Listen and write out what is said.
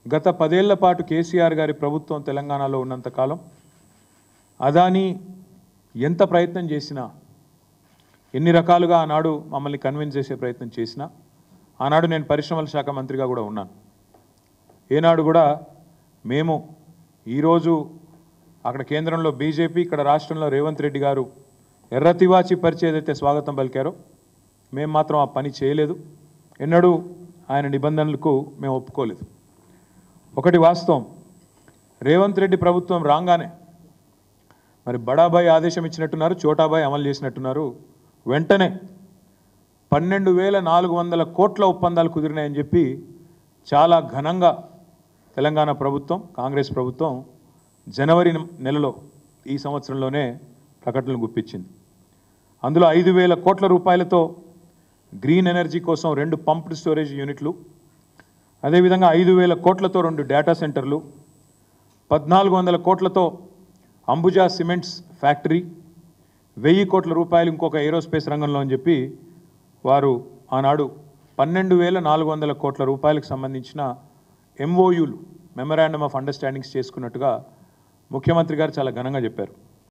గత 10 ఏళ్ల పాటు కేసీఆర్ గారి ప్రభుత్వం తెలంగాణలో ఉన్నంత కాలం అదానీ ఎంత ప్రయత్నం చేసినా, ఎన్ని రకాలుగా ఆనాడు మమ్మల్ని కన్విన్స్ చేసే ప్రయత్నం చేసినా, ఆనాడు నేను పరిశ్రమల శాఖ మంత్రిగా కూడా ఉన్నాను. ఏనాడు కూడా మేము ఈరోజు అక్కడ కేంద్రంలో బీజేపీ, ఇక్కడ రాష్ట్రంలో రేవంత్ రెడ్డి గారు ఎర్రతివాచి పరిచే ఏదైతే స్వాగతం పలికారో మేము మాత్రం ఆ పని చేయలేదు. ఎన్నడూ ఆయన నిబంధనలకు మేము ఒప్పుకోలేదు. ఒకటి వాస్తవం, రేవంత్ రెడ్డి ప్రభుత్వం రాగానే మరి బడాబాయ్ ఆదేశం ఇచ్చినట్టున్నారు, చోటాబాయ్ అమలు చేసినట్టున్నారు. వెంటనే 12,400 కోట్ల ఒప్పందాలు కుదిరినాయని చెప్పి చాలా ఘనంగా తెలంగాణ ప్రభుత్వం, కాంగ్రెస్ ప్రభుత్వం జనవరి నెలలో ఈ సంవత్సరంలోనే ప్రకటనలు గుప్పించింది. అందులో 5,000 కోట్ల రూపాయలతో గ్రీన్ ఎనర్జీ కోసం 2 పంప్డ్ స్టోరేజ్ యూనిట్లు, అదేవిధంగా 5,000 కోట్లతో 2 డేటా సెంటర్లు, 1,400 కోట్లతో అంబుజా సిమెంట్స్ ఫ్యాక్టరీ, 1,000 కోట్ల రూపాయలు ఇంకొక ఏరోస్పేస్ రంగంలో అని చెప్పి వారు ఆనాడు 12,400 కోట్ల రూపాయలకు సంబంధించిన ఎంఓయూలు, మెమరాండమ్ ఆఫ్ అండర్స్టాండింగ్స్ చేసుకున్నట్టుగా ముఖ్యమంత్రి గారు చాలా ఘనంగా చెప్పారు.